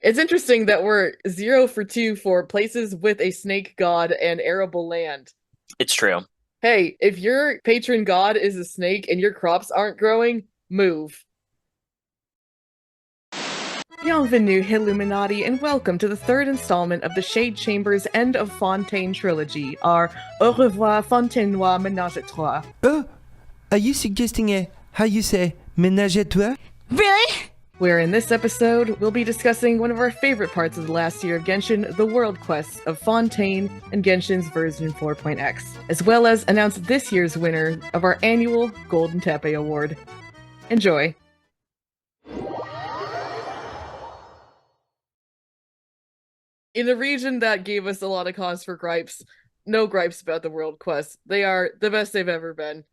It's interesting that we're 0 for 2 for places with a snake god and arable land. It's true. Hey, if your patron god is a snake and your crops aren't growing, move. Bienvenue, Illuminati, and welcome to the third installment of the Shade Chamber's End of Fontaine trilogy, our Au revoir Fontainois Ménage à Trois. Oh, are you suggesting how you say ménage à toi? Really? Where in this episode, we'll be discussing one of our favorite parts of the last year of Genshin, the world quests of Fontaine and Genshin's version 4.x, as well as announce this year's winner of our annual Golden Teppei Award. Enjoy! In a region that gave us a lot of cause for gripes, no gripes about the world quests. They are the best they've ever been.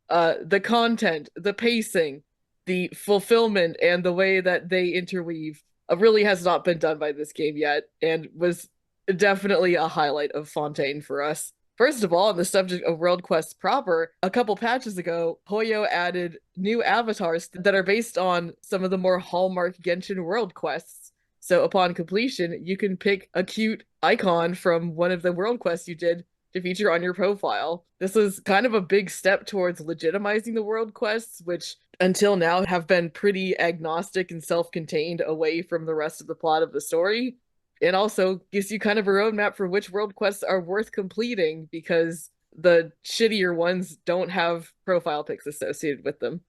The content, the pacing, the fulfillment, and the way that they interweave really has not been done by this game yet, and was definitely a highlight of Fontaine for us. First of all, on the subject of World Quests proper, a couple patches ago, Hoyo added new avatars that are based on some of the more hallmark Genshin World Quests. So upon completion, you can pick a cute icon from one of the World Quests you did to feature on your profile. This was kind of a big step towards legitimizing the world quests, which until now have been pretty agnostic and self-contained away from the rest of the plot of the story. It also gives you kind of a roadmap for which world quests are worth completing because the shittier ones don't have profile pics associated with them.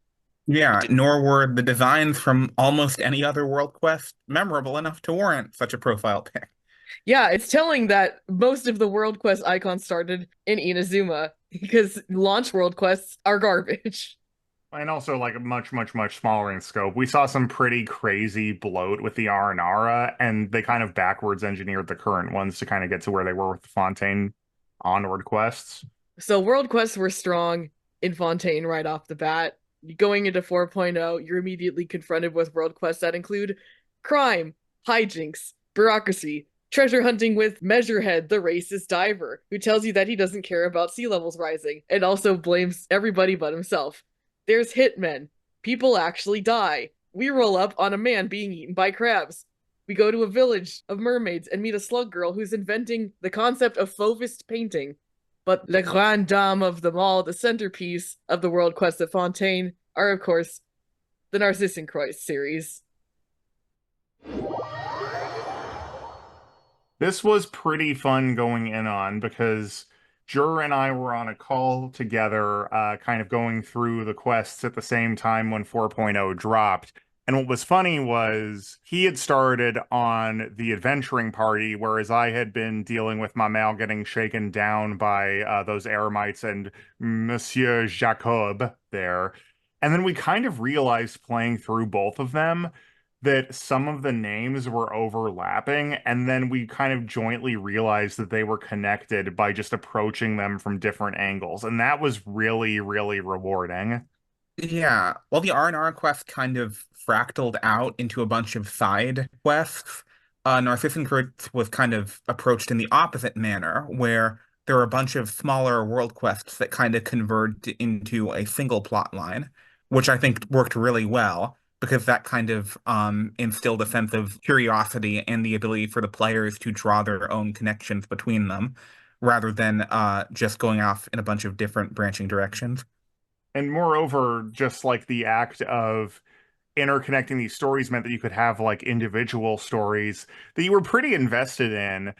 Yeah, nor were the designs from almost any other world quest memorable enough to warrant such a profile pic. Yeah, it's telling that most of the world quest icons started in Inazuma because launch world quests are garbage. And also, like, much, much, much smaller in scope. We saw some pretty crazy bloat with the Aranara, and they kind of backwards engineered the current ones to kind of get to where they were with the Fontaine onward quests. So world quests were strong in Fontaine right off the bat. Going into 4.0, you're immediately confronted with world quests that include crime, hijinks, bureaucracy, treasure hunting with Measurehead, the racist diver, who tells you that he doesn't care about sea levels rising and also blames everybody but himself. There's hitmen. People actually die. We roll up on a man being eaten by crabs. We go to a village of mermaids and meet a slug girl who's inventing the concept of fauvist painting. But La Grande Dame of them all, the centerpiece of the world quest at Fontaine, are of course the Narzissenkreuz series. This was pretty fun going in on because Jur and I were on a call together, kind of going through the quests at the same time when 4.0 dropped. And what was funny was he had started on the adventuring party, whereas I had been dealing with my Mal getting shaken down by those Eremites and Monsieur Jacob there. And then we kind of realized playing through both of them that some of the names were overlapping, and then we kind of jointly realized that they were connected by just approaching them from different angles. And that was really, really rewarding. Yeah, well, the R&R quest kind of fractaled out into a bunch of side quests. Narzissenkreuz was kind of approached in the opposite manner, where there are a bunch of smaller world quests that kind of converged into a single plot line, which I think worked really well because that kind of instilled a sense of curiosity and the ability for the players to draw their own connections between them, rather than just going off in a bunch of different branching directions. And moreover, just like the act of interconnecting these stories meant that you could have like individual stories that you were pretty invested in.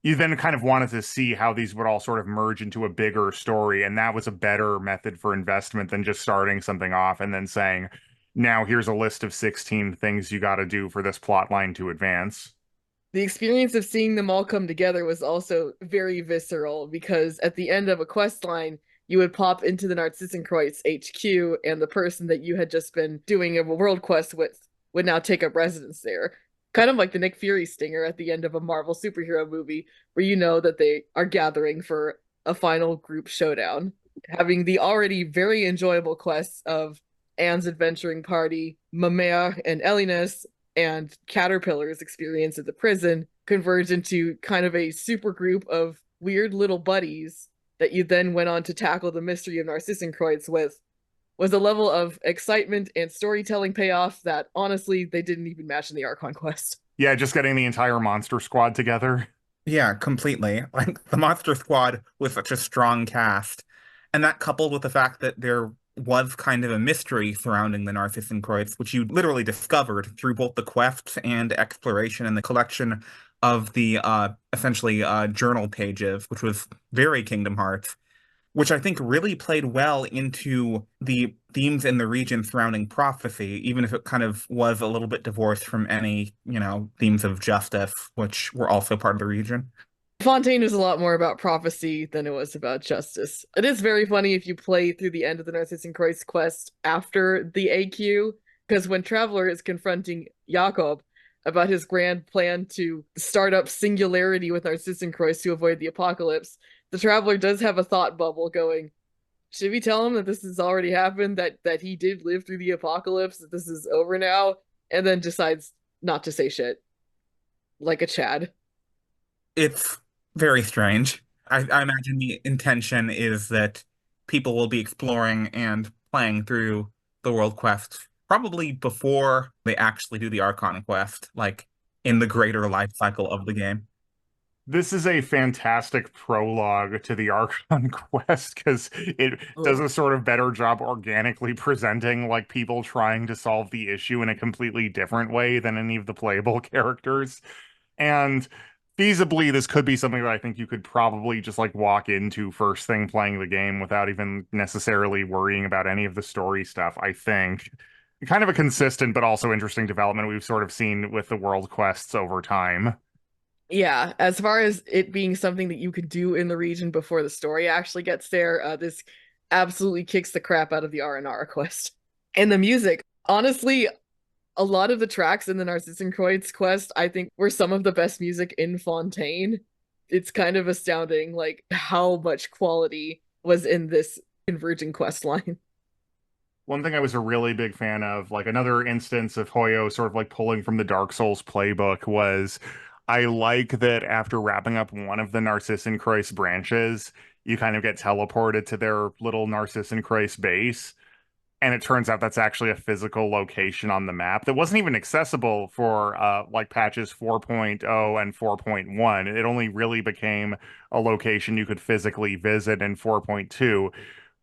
You then kind of wanted to see how these would all sort of merge into a bigger story, and that was a better method for investment than just starting something off and then saying, now here's a list of 16 things you got to do for this plot line to advance. The experience of seeing them all come together was also very visceral because at the end of a quest line, you would pop into the Narzissenkreuz HQ, and the person that you had just been doing a world quest with would now take up residence there. Kind of like the Nick Fury stinger at the end of a Marvel superhero movie, where you know that they are gathering for a final group showdown. Having the already very enjoyable quests of Anne's adventuring party, Mamere and Elinus, and Caterpillar's experience at the prison converged into kind of a super group of weird little buddies that you then went on to tackle the mystery of Narzissenkreuz with, was a level of excitement and storytelling payoff that honestly they didn't even match in the Archon quest. Yeah, just getting the entire monster squad together. Yeah, completely. Like the Monster Squad with such a strong cast. And that coupled with the fact that there was kind of a mystery surrounding the Narzissenkreuz, which you literally discovered through both the quests and exploration and the collection of the essentially journal pages, which was very Kingdom Hearts, which I think really played well into the themes in the region surrounding prophecy, even if it kind of was a little bit divorced from any, themes of justice, which were also part of the region. Fontaine was a lot more about prophecy than it was about justice. It is very funny if you play through the end of the Narzissenkreuz quest after the AQ, because when Traveler is confronting Jakob about his grand plan to start up singularity with Narzissenkreuz to avoid the apocalypse, the Traveler does have a thought bubble going, should we tell him that this has already happened, that he did live through the apocalypse, that this is over now, and then decides not to say shit, like a Chad. It's very strange. I imagine the intention is that people will be exploring and playing through the world quest probably before they actually do the Archon quest, like in the greater life cycle of the game. This is a fantastic prologue to the Archon quest because it does Ugh. a sort of better job organically presenting like people trying to solve the issue in a completely different way than any of the playable characters. And feasibly, this could be something that I think you could probably just like walk into first thing playing the game without even necessarily worrying about any of the story stuff, I think. Kind of a consistent but also interesting development we've sort of seen with the world quests over time. Yeah, as far as it being something that you could do in the region before the story actually gets there, this absolutely kicks the crap out of the R&R quest. And the music, honestly, a lot of the tracks in the Narzissenkreuz quest, I think, were some of the best music in Fontaine. It's kind of astounding, like, how much quality was in this converging quest line. One thing I was a really big fan of, like another instance of Hoyo sort of like pulling from the Dark Souls playbook was I like that after wrapping up one of the Narzissenkreuz branches, you kind of get teleported to their little Narzissenkreuz base. And it turns out that's actually a physical location on the map that wasn't even accessible for like patches 4.0 and 4.1. It only really became a location you could physically visit in 4.2,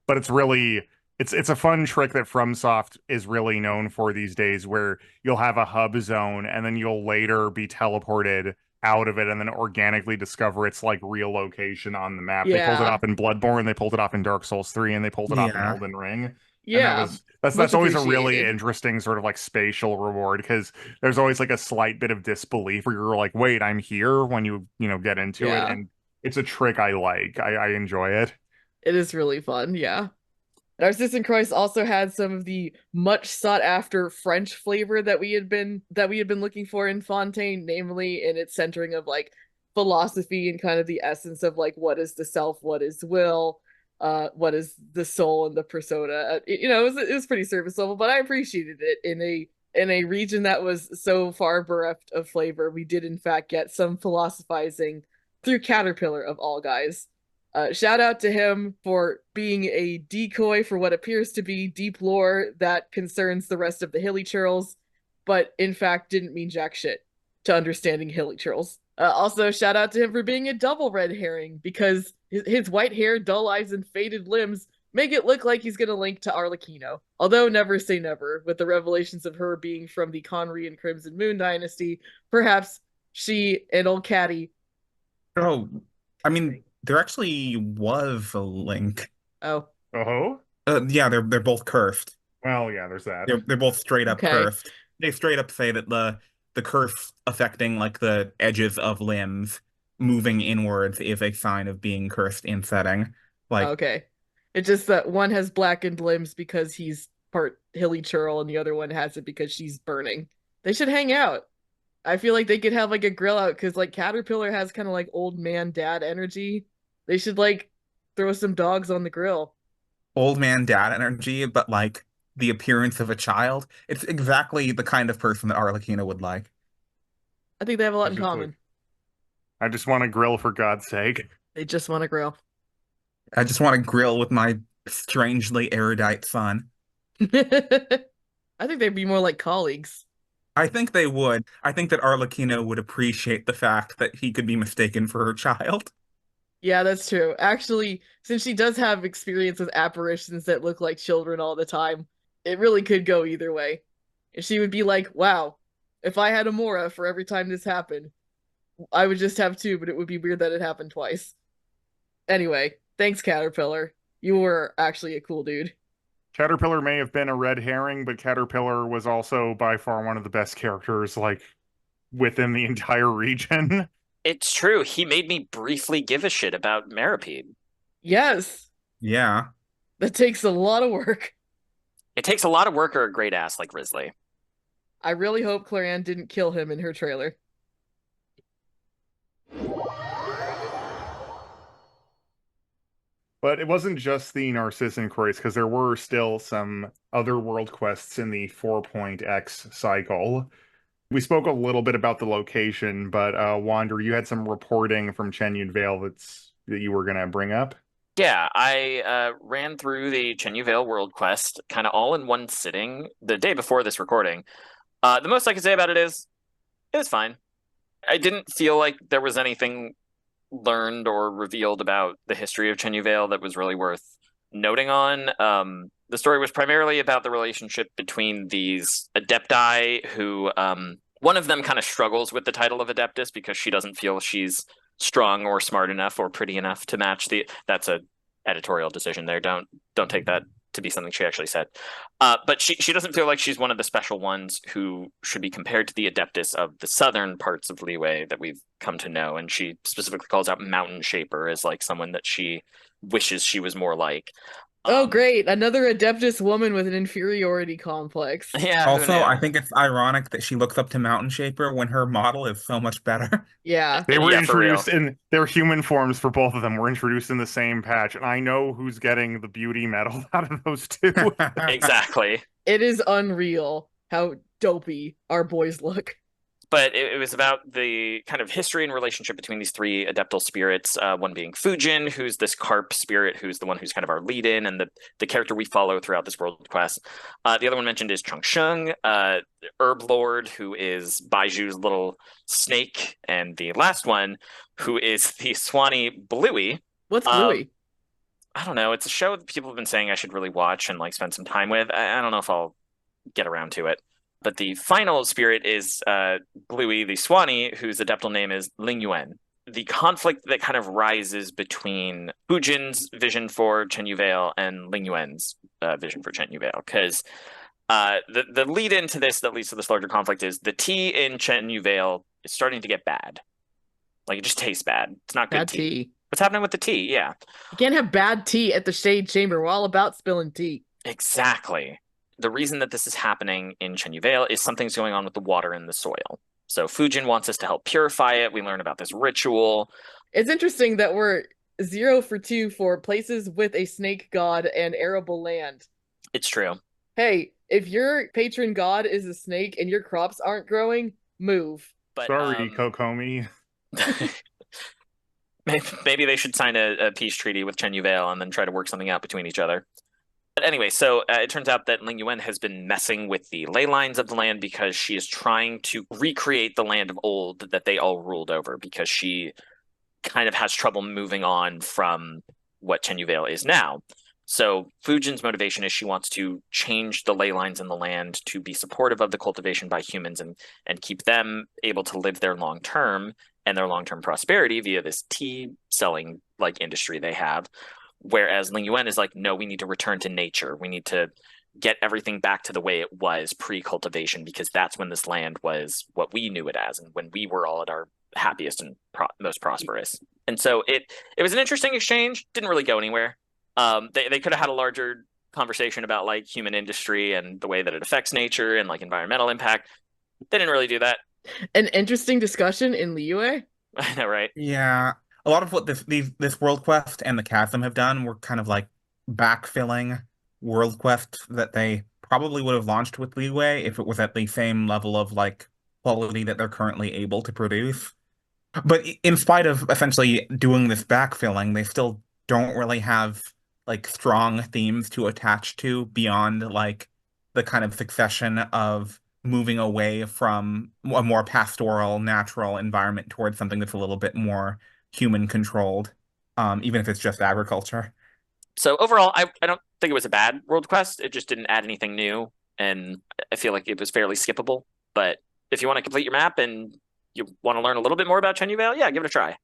but it's a fun trick that FromSoft is really known for these days, where you'll have a hub zone and then you'll later be teleported out of it and then organically discover its like real location on the map. They pulled it Yeah, off in Bloodborne, they pulled it off in Dark Souls 3, and they pulled it off in Yeah. Elden Ring. And yeah, that's much always a really appreciated. interesting sort of like spatial reward because there's always like a slight bit of disbelief where you're like, wait, I'm here when you get into it. Yeah, And it's a trick I like. I enjoy it. it is really fun, yeah. Narzissenkreuz also had some of the much sought after French flavor that we had been looking for in Fontaine, namely in its centering of like philosophy and kind of the essence of like what is the self, what is will, what is the soul and the persona. It was pretty surface level, but I appreciated it in a region that was so far bereft of flavor. We did in fact get some philosophizing through Caterpillar of all guys. Shout out to him for being a decoy for what appears to be deep lore that concerns the rest of the hilly churls, but in fact didn't mean jack shit to understanding hilly churls. Also, shout out to him for being a double red herring because his white hair, dull eyes, and faded limbs make it look like he's gonna link to Arlecchino. Although never say never, with the revelations of her being from the Conry and Crimson Moon dynasty, perhaps she and old Caddy. Oh, I mean, there actually was a link. Oh, Oh, Yeah, they're both cursed. well, yeah, there's that. They're both straight up okay. cursed. They straight up say that the curse affecting like the edges of limbs moving inwards is a sign of being cursed in setting. Like, Okay. It's just that one has blackened limbs because he's part hilly churl and the other one has it because she's burning. They should hang out. I feel like they could have like a grill out because like Caterpillar has kind of like old man dad energy. They should like throw some dogs on the grill. old man dad energy, but like the appearance of a child. It's exactly the kind of person that Arlecchino would like. I think they have a lot It's in just like common. I just want to grill for God's sake. They just want to grill. I just want to grill with my strangely erudite son. I think they'd be more like colleagues. I think they would. I think that Arlecchino would appreciate the fact that he could be mistaken for her child. Yeah, that's true. Actually, since she does have experience with apparitions that look like children all the time, it really could go either way. And she would be like, wow, if I had a Mora for every time this happened, I would just have two, but it would be weird that it happened twice. Anyway, thanks, Caterpillar. You were actually a cool dude. Caterpillar may have been a red herring, but Caterpillar was also by far one of the best characters, like, within the entire region. It's true. He made me briefly give a shit about Maripede. Yes, Yeah. that takes a lot of work. It takes a lot of work or a great ass like Risley. I really hope Clarion didn't kill him in her trailer. But it wasn't just the Narzissenkreuz, because there were still some other world quests in the 4.x cycle. We spoke a little bit about the location, but Wander, you had some reporting from Chenyu Vale that you were going to bring up. Yeah, I ran through the Chenyu Vale world quest kind of all in one sitting the day before this recording. The most I can say about it is it was fine. I didn't feel like there was anything learned or revealed about the history of Chenyu Vale that was really worth noting on. The story was primarily about the relationship between these adepti who one of them kind of struggles with the title of adeptus because she doesn't feel she's strong or smart enough or pretty enough to match the that's a editorial decision there. Don't take that to be something she actually said. But she doesn't feel like she's one of the special ones who should be compared to the adeptus of the southern parts of Liyue that we've come to know. And she specifically calls out Mountain Shaper as like someone that she wishes she was more like. Oh, great. Another Adeptus woman with an inferiority complex. Yeah. Also, I think it's ironic that she looks up to Mountain Shaper when her model is so much better. Yeah. They were Yeah, for real. introduced in their human forms for both of them were introduced in the same patch, and I know who's getting the beauty medal out of those two. Exactly. It is unreal how dopey our boys look. But it was about the kind of history and relationship between these three adeptal spirits, one being Fujin, who's this carp spirit, who's the one who's kind of our lead-in and the character we follow throughout this world quest. The other one mentioned is Changsheng, Herb Lord, who is Baiju's little snake, and the last one, who is the Swanee Bluey. What's Bluey? I don't know. It's a show that people have been saying I should really watch and like spend some time with. I don't know if I'll get around to it. But the final spirit is Bluey the Swanee, whose adeptal name is Ling Yuan. The conflict that kind of rises between Fujin's vision for Chenyu Vale and Ling Yuan's vision for Chenyu Vale. Because the lead into this that leads to this larger conflict is the tea in Chenyu Vale is starting to get bad. Like, it just tastes bad. It's not good Bad tea. What's happening with the tea? Yeah. You can't have bad tea at the Shade Chamber. We're all about spilling tea. Exactly. The reason that this is happening in Chenyu Vale is something's going on with the water in the soil. So Fujin wants us to help purify it. We learn about this ritual. It's interesting that we're 0 for 2 for places with a snake god and arable land. It's true. Hey, if your patron god is a snake and your crops aren't growing, move. But Sorry, Kokomi. maybe they should sign a peace treaty with Chenyu Vale and then try to work something out between each other. But anyway, so it turns out that Ling Yuan has been messing with the ley lines of the land because she is trying to recreate the land of old that they all ruled over, because she kind of has trouble moving on from what Chenyu Vale is now. So Fujin's motivation is she wants to change the ley lines in the land to be supportive of the cultivation by humans and keep them able to live their long term and their long term prosperity via this tea selling like industry they have. Whereas Ling Yuan is like, no, we need to return to nature. We need to get everything back to the way it was pre-cultivation, because that's when this land was what we knew it as and when we were all at our happiest and most prosperous. And so it was an interesting exchange. Didn't really go anywhere. They could have had a larger conversation about like human industry and the way that it affects nature and like environmental impact. They didn't really do that. An interesting discussion in Liyue. I know, right? Yeah. A lot of what this world quest and the Chasm have done were kind of like backfilling world quests that they probably would have launched with Liyue if it was at the same level of like quality that they're currently able to produce. But in spite of essentially doing this backfilling, they still don't really have like strong themes to attach to beyond like the kind of succession of moving away from a more pastoral, natural environment towards something that's a little bit more human controlled, even if it's just agriculture. So overall, I don't think it was a bad world quest. It just didn't add anything new, and I feel like it was fairly skippable. But if you want to complete your map and you want to learn a little bit more about Chenyu Vale, yeah, give it a try.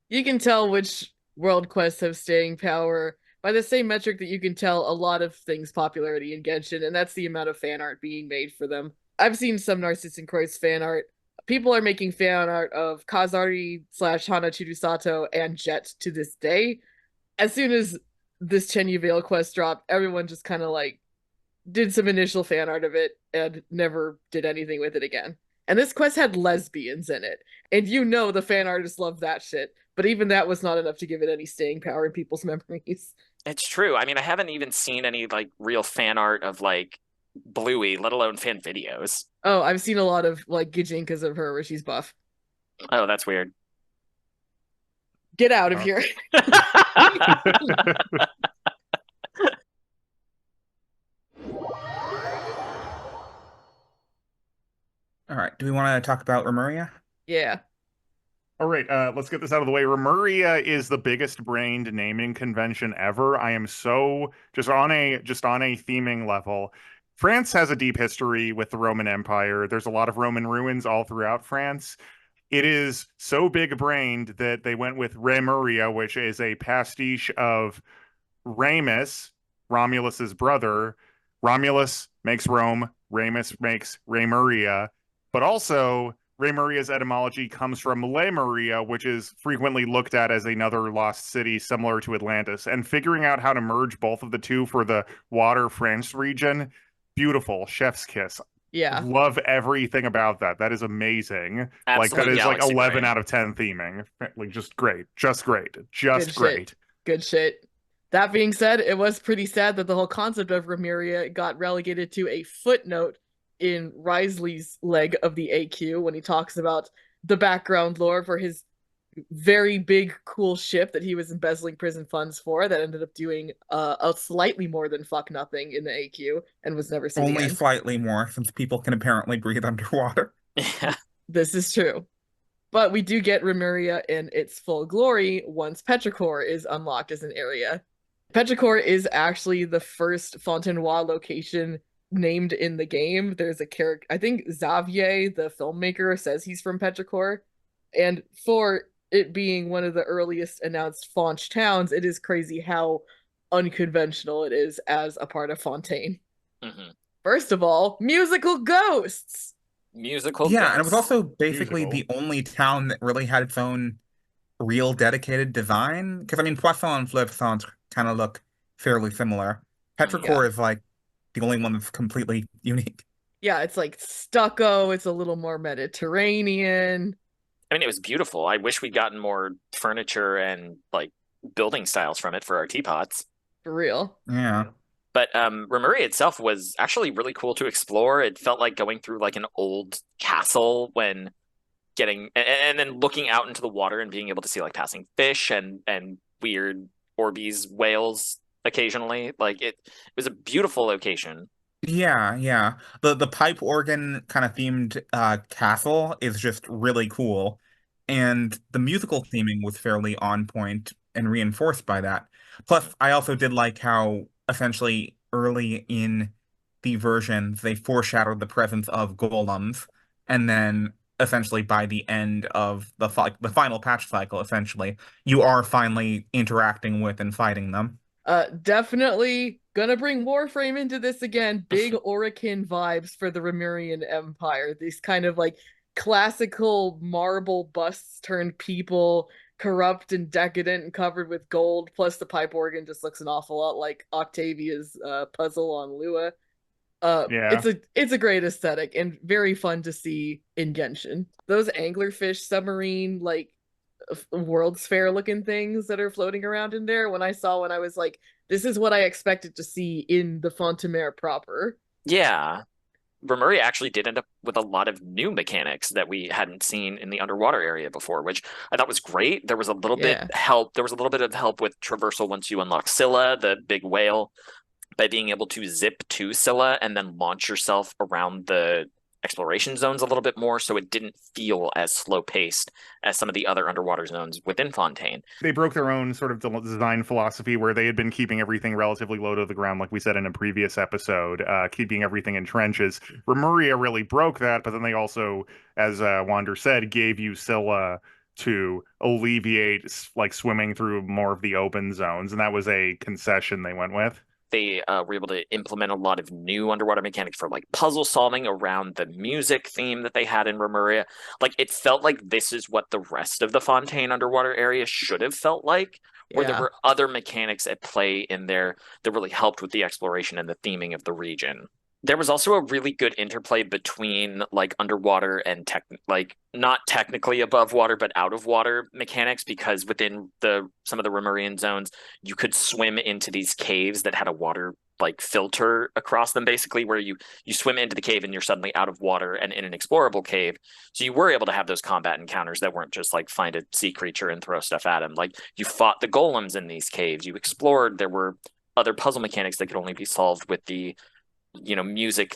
You can tell which world quests have staying power by the same metric that you can tell a lot of things popularity in Genshin, and that's the amount of fan art being made for them. I've seen some Narzissenkreuz fan art. People are making fan art of Kazari slash Hana Chirusato and Jet to this day. As soon as this Chenyu Vale quest dropped, everyone just kind of like did some initial fan art of it and never did anything with it again. And this quest had lesbians in it. And you know the fan artists love that shit. But even that was not enough to give it any staying power in people's memories. It's true. I mean, I haven't even seen any like real fan art of like Bluey, let alone fan videos. Oh, I've seen a lot of like Gijinkas of her where she's buff. Oh, that's weird. Get out of Oh. here. All right. Do we want to talk about Remuria? Yeah. All right, let's get this out of the way. Remuria is the biggest brained naming convention ever. I am so just on a theming level. France has a deep history with the Roman Empire. There's a lot of Roman ruins all throughout France. It is so big brained that they went with Remuria, which is a pastiche of Remus, Romulus's brother. Romulus makes Rome, Remus makes Remuria, but also Remuria's etymology comes from Lemuria, which is frequently looked at as another lost city similar to Atlantis. And figuring out how to merge both of the two for the Water France region, beautiful, chef's kiss. Yeah. Love everything about that. That is amazing. Absolute like that is like galaxy 11 brain. out of 10 theming. Like just great, just great, Good just shit. great. Good shit. That being said, it was pretty sad that the whole concept of Remuria got relegated to a footnote in Risley's leg of the AQ when he talks about the background lore for his very big, cool ship that he was embezzling prison funds for that ended up doing a slightly more than fuck nothing in the AQ and was never seen Only again. slightly more, since people can apparently breathe underwater. Yeah. This is true. But we do get Remuria in its full glory once Petrichor is unlocked as an area. Petrichor is actually the first Fontaine location named in the game. There's a character, I think Xavier, the filmmaker, says he's from Petrichor. And for it being one of the earliest announced Faunch towns, it is crazy how unconventional it is as a part of Fontaine. Mm-hmm. First of all, musical ghosts. Musical. Yeah, and it was ghosts. also basically Musical. the only town that really had its own real dedicated design. Because I mean, Poisson and Fleuve-Centre kind of look fairly similar. Petrichor is like the only one that's completely unique. Yeah, it's like stucco. It's a little more Mediterranean. I mean, it was beautiful. I wish we'd gotten more furniture and like building styles from it for our teapots. For real. Yeah. But Remuria itself was actually really cool to explore. It felt like going through like an old castle when getting and then looking out into the water and being able to see like passing fish and weird Orbeez whales occasionally. Like it was a beautiful location. Yeah, yeah. The pipe organ kind of themed castle is just really cool. And the musical theming was fairly on point and reinforced by that. Plus, I also did like how essentially early in the versions they foreshadowed the presence of golems, and then essentially by the end of the final patch cycle, essentially, you are finally interacting with and fighting them. Definitely gonna bring Warframe into this again. Big Orican vibes for the Remurian Empire. These kind of like classical marble busts turned people, corrupt and decadent and covered with gold. Plus the pipe organ just looks an awful lot like Octavia's puzzle on Lua. Yeah. It's a great aesthetic and very fun to see in Genshin. Those anglerfish submarine like World's Fair looking things that are floating around in there. When I saw one, I was like, this is what I expected to see in the Fontaine proper. Yeah. Remuria actually did end up with a lot of new mechanics that we hadn't seen in the underwater area before, which I thought was great. There was a little bit of help with traversal once you unlock Scylla, the big whale. by being able to zip to Scylla and then launch yourself around the exploration zones a little bit more, so it didn't feel as slow paced as some of the other underwater zones within Fontaine. They broke their own sort of design philosophy where they had been keeping everything relatively low to the ground, like we said in a previous episode, keeping everything in trenches. Remuria really broke that, but then they also, as Wander said, gave you Scylla to alleviate like swimming through more of the open zones, and that was a concession they went with. They were able to implement a lot of new underwater mechanics for like puzzle solving around the music theme that they had in Remuria. Like it felt like this is what the rest of the Fontaine underwater area should have felt like, where there Yeah. were other mechanics at play in there that really helped with the exploration and the theming of the region. There was also a really good interplay between like underwater and like not technically above water but out of water mechanics, because within the some of the Remurian zones you could swim into these caves that had a water like filter across them, basically, where you swim into the cave and you're suddenly out of water and in an explorable cave. So you were able to have those combat encounters that weren't just like find a sea creature and throw stuff at him. Like you fought the golems in these caves, you explored, there were other puzzle mechanics that could only be solved with the music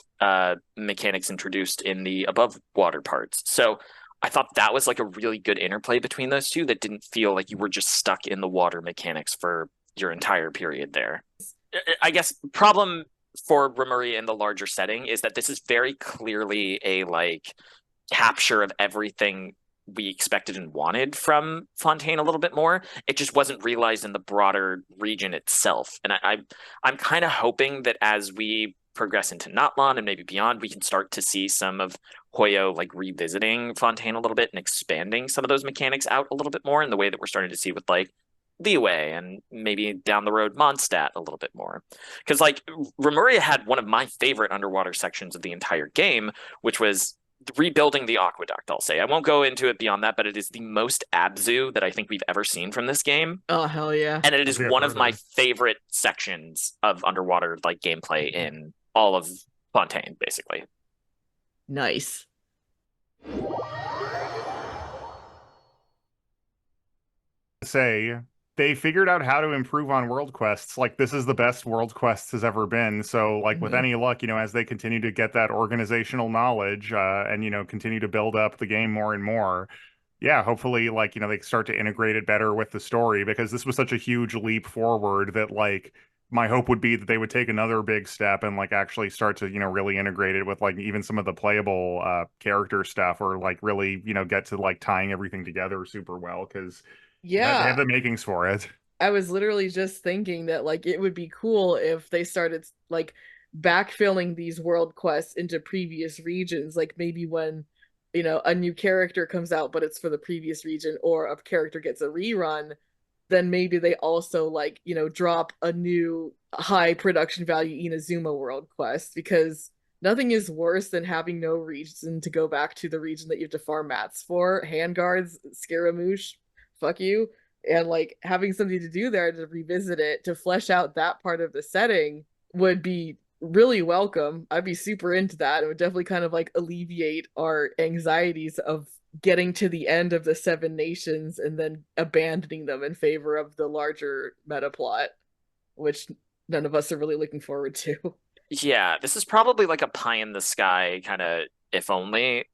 mechanics introduced in the above water parts. So I thought that was like a really good interplay between those two that didn't feel like you were just stuck in the water mechanics for your entire period there. I guess problem for Remuria in the larger setting is that this is very clearly a like capture of everything we expected and wanted from Fontaine a little bit more. It just wasn't realized in the broader region itself. And I'm kind of hoping that as we progress into Natlan and maybe beyond, we can start to see some of Hoyo like revisiting Fontaine a little bit and expanding some of those mechanics out a little bit more in the way that we're starting to see with like Liyue and maybe down the road Mondstadt a little bit more. Because like Remuria had one of my favorite underwater sections of the entire game, which was rebuilding the aqueduct. I'll say I won't go into it beyond that, but it is the most Abzu that I think we've ever seen from this game, Oh, hell yeah. and it is Yeah, one of my further. favorite sections of underwater like gameplay in all of Fontaine, basically. Nice. Say they figured out how to improve on world quests. Like this is the best world quests has ever been. So like with Mhm. any luck, as they continue to get that organizational knowledge, and continue to build up the game more and more, yeah, hopefully like they start to integrate it better with the story, because this was such a huge leap forward that like my hope would be that they would take another big step and like actually start to really integrate it with like even some of the playable character stuff, or like really get to like tying everything together super well, because they have Yeah. the makings for it. I was literally just thinking that like it would be cool if they started like backfilling these world quests into previous regions, like maybe when a new character comes out but it's for the previous region, or a character gets a rerun, then maybe they also like drop a new high production value Inazuma world quest, because nothing is worse than having no reason to go back to the region that you have to farm mats for. Handguards, Scaramouche, fuck you. And like having something to do there to revisit it, to flesh out that part of the setting would be really welcome. I'd be super into that. It would definitely kind of like alleviate our anxieties of getting to the end of the Seven Nations and then abandoning them in favor of the larger meta plot, which none of us are really looking forward to. Yeah, this is probably like a pie in the sky kind of if only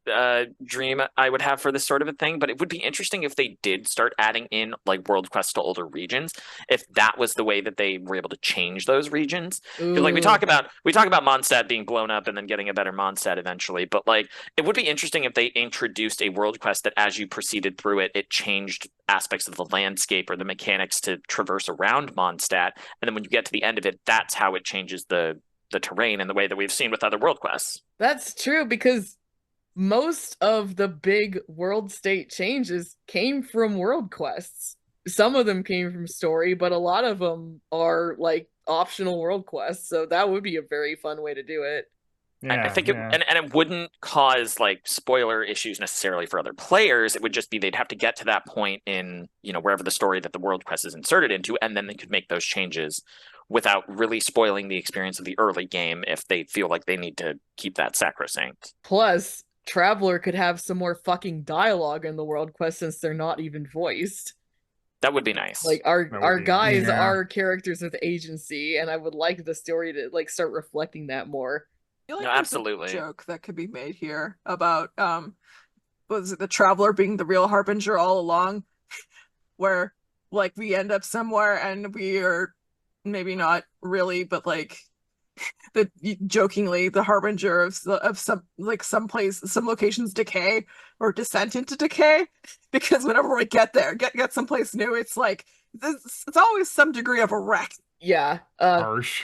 dream I would have for this sort of a thing. But it would be interesting if they did start adding in like world quests to older regions, if that was the way that they were able to change those regions. Because like Ooh. we talk about Mondstadt being blown up and then getting a better Mondstadt eventually, but like it would be interesting if they introduced a world quest that as you proceeded through it, it changed aspects of the landscape or the mechanics to traverse around Mondstadt, and then when you get to the end of it, that's how it changes the terrain in the way that we've seen with other world quests. That's true, because most of the big world state changes came from world quests. Some of them came from story, but a lot of them are like optional world quests. So that would be a very fun way to do it. I Yeah, think it yeah. and it wouldn't cause like spoiler issues necessarily for other players. It would just be they'd have to get to that point in, wherever the story that the world quest is inserted into, and then they could make those changes without really spoiling the experience of the early game if they feel like they need to keep that sacrosanct. Plus, Traveler could have some more fucking dialogue in the world quest since they're not even voiced. That would be nice. Like That would our be- guys Yeah. are characters with agency, and I would like the story to like start reflecting that more. I feel like No, there's absolutely. a joke that could be made here about was it the traveler being the real harbinger all along, where like we end up somewhere and we are maybe not really, but like the jokingly the harbinger of some like some locations decay or descent into decay, because whenever we get there, get someplace new, it's like it's always some degree of a wreck. Yeah. Harsh.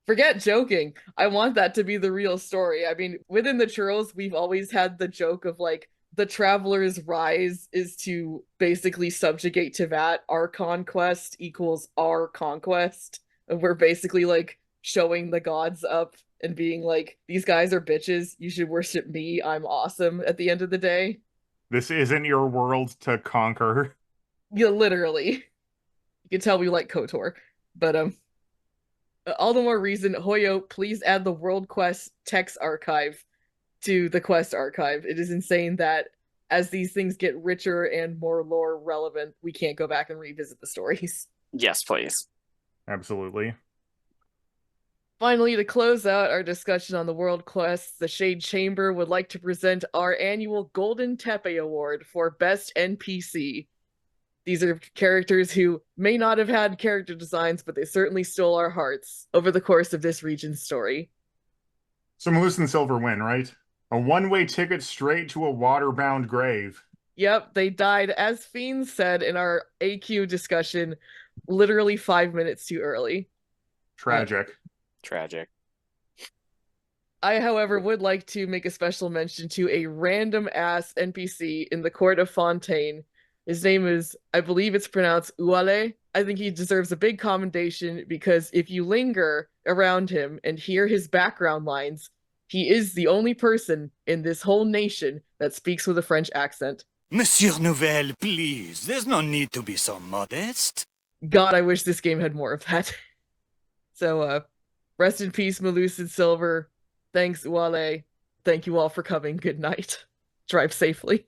Forget joking. I want that to be the real story. I mean, within the churls, we've always had the joke of like the traveler's rise is to basically subjugate Teyvat. Our conquest equals our conquest. And we're basically like showing the gods up and being like, these guys are bitches. You should worship me. I'm awesome at the end of the day. This isn't your world to conquer. Yeah, literally. You can tell we like KOTOR. But all the more reason, Hoyo, please add the World Quest text archive to the quest archive. It is insane that as these things get richer and more lore relevant, we can't go back and revisit the stories. Yes, please. Absolutely. Finally, to close out our discussion on the world quests, the Shade Chamber would like to present our annual Golden Teppei Award for Best NPC. These are characters who may not have had character designs, but they certainly stole our hearts over the course of this region's story. Some loose and silver win, right? A one-way ticket straight to a water-bound grave. Yep, they died, as Fiends said in our AQ discussion, literally 5 minutes too early. Tragic. Tragic. I, however, would like to make a special mention to a random ass NPC in the court of Fontaine. His name is, I believe it's pronounced Uale. I think he deserves a big commendation because if you linger around him and hear his background lines, he is the only person in this whole nation that speaks with a French accent. Monsieur Nouvelle, please, there's no need to be so modest. God, I wish this game had more of that. So, rest in peace, Melucid Silver. Thanks, Uale. Thank you all for coming. Good night. Drive safely.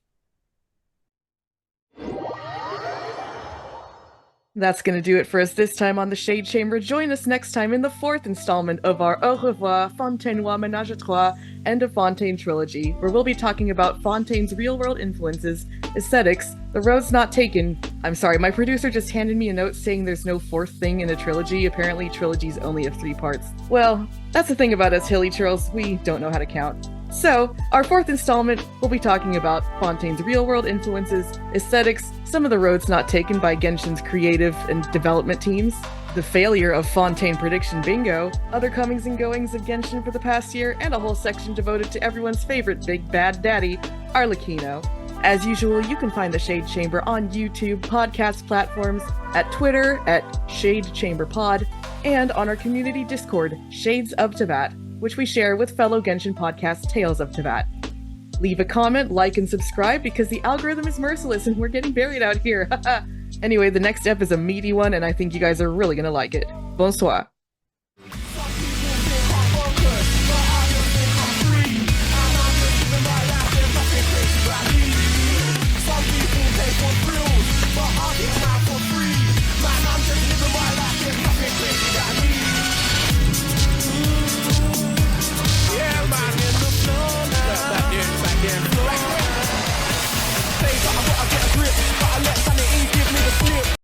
That's going to do it for us this time on the Shade Chamber. Join us next time in the 4th installment of our Au revoir, Fontainois Ménage à Trois, End of Fontaine trilogy, where we'll be talking about Fontaine's real-world influences, aesthetics, the roads not taken. I'm sorry, my producer just handed me a note saying there's no 4th thing in a trilogy. Apparently, trilogies only have 3 parts. Well, that's the thing about us hilly churls, we don't know how to count. So, our 4th installment, we'll be talking about Fontaine's real-world influences, aesthetics, some of the roads not taken by Genshin's creative and development teams, the failure of Fontaine Prediction Bingo, other comings and goings of Genshin for the past year, and a whole section devoted to everyone's favorite big bad daddy, Arlecchino. As usual, you can find the Shade Chamber on YouTube, podcast platforms, at Twitter, at Shade Chamber Pod, and on our community Discord, Shades of Teyvat, which we share with fellow Genshin podcast Tales of Teyvat. Leave a comment, like, and subscribe because the algorithm is merciless and we're getting buried out here. Anyway, the next ep is a meaty one and I think you guys are really gonna like it. Bonsoir.